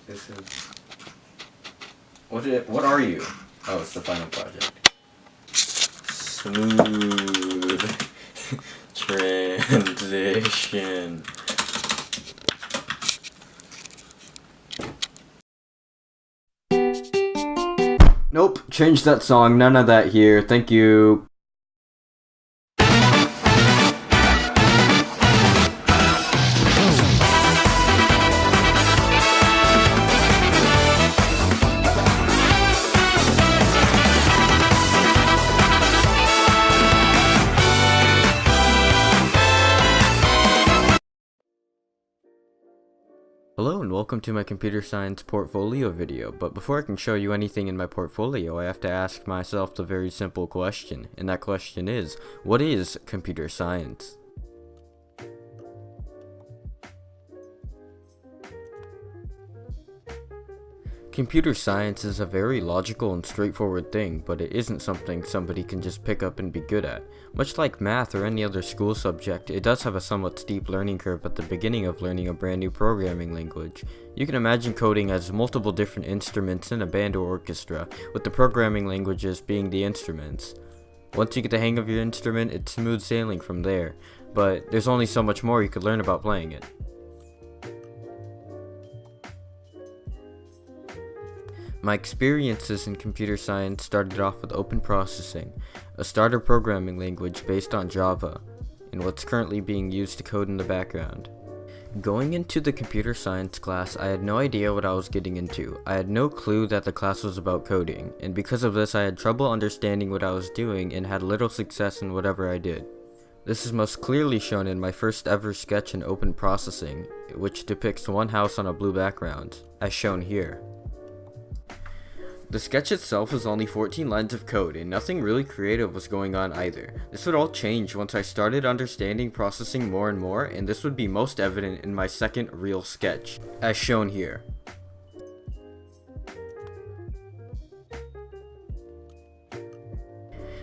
This is... What are you? Oh, it's the final project. Smooth transition. Nope, change that song, none of that here, thank you. Hello and welcome to my computer science portfolio video, but before I can show you anything in my portfolio, I have to ask myself the very simple question, and that question is, what is computer science? Computer science is a very logical and straightforward thing, but it isn't something somebody can just pick up and be good at. Much like math or any other school subject, it does have a somewhat steep learning curve at the beginning of learning a brand new programming language. You can imagine coding as multiple different instruments in a band or orchestra, with the programming languages being the instruments. Once you get the hang of your instrument, it's smooth sailing from there, but there's only so much more you could learn about playing it. My experiences in computer science started off with open processing, a starter programming language based on Java, and what's currently being used to code in the background. Going into the computer science class, I had no idea what I was getting into. I had no clue that the class was about coding, and because of this I had trouble understanding what I was doing and had little success in whatever I did. This is most clearly shown in my first ever sketch in open processing, which depicts one house on a blue background, as shown here. The sketch itself was only 14 lines of code, and nothing really creative was going on either. This would all change once I started understanding processing more and more, and this would be most evident in my second real sketch, as shown here.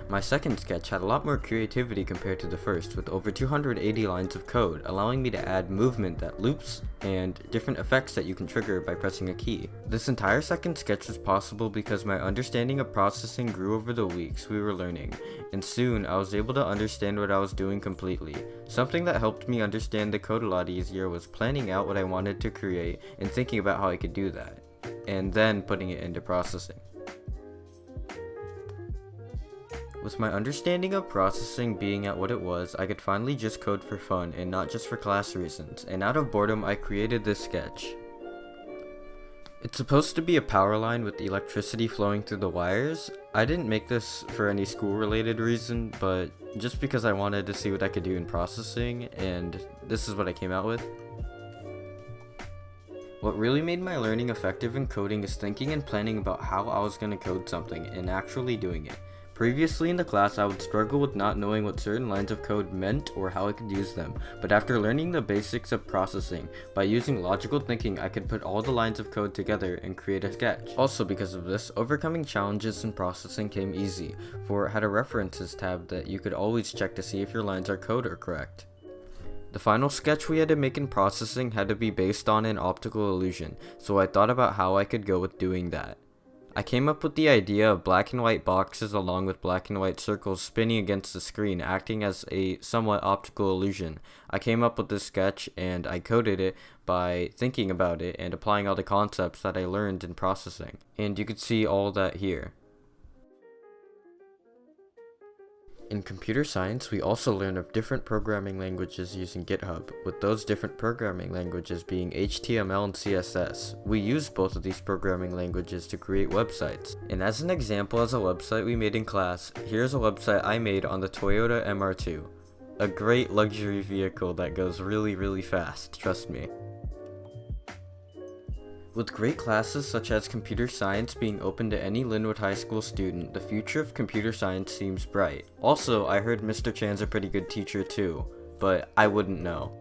My second sketch had a lot more creativity compared to the first, with over 280 lines of code, allowing me to add movement that loops and different effects that you can trigger by pressing a key. This entire second sketch was possible because my understanding of processing grew over the weeks we were learning, and soon I was able to understand what I was doing completely. Something that helped me understand the code a lot easier was planning out what I wanted to create and thinking about how I could do that, and then putting it into processing. With my understanding of processing being at what it was, I could finally just code for fun and not just for class reasons, and out of boredom I created this sketch. It's supposed to be a power line with electricity flowing through the wires. I didn't make this for any school related reason, but just because I wanted to see what I could do in processing, and this is what I came out with. What really made my learning effective in coding is thinking and planning about how I was going to code something and actually doing it. Previously in the class, I would struggle with not knowing what certain lines of code meant or how I could use them, but after learning the basics of processing, by using logical thinking I could put all the lines of code together and create a sketch. Also because of this, overcoming challenges in processing came easy, for it had a references tab that you could always check to see if your lines of code are correct. The final sketch we had to make in processing had to be based on an optical illusion, so I thought about how I could go with doing that. I came up with the idea of black and white boxes along with black and white circles spinning against the screen, acting as a somewhat optical illusion. I came up with this sketch and I coded it by thinking about it and applying all the concepts that I learned in processing. And you could see all that here. In computer science, we also learn of different programming languages using GitHub, with those different programming languages being HTML and CSS. We use both of these programming languages to create websites. And as an example as a website we made in class, here's a website I made on the Toyota MR2. A great luxury vehicle that goes really fast, trust me. With great classes such as computer science being open to any Linwood High School student, the future of computer science seems bright. Also, I heard Mr. Chan's a pretty good teacher too, but I wouldn't know.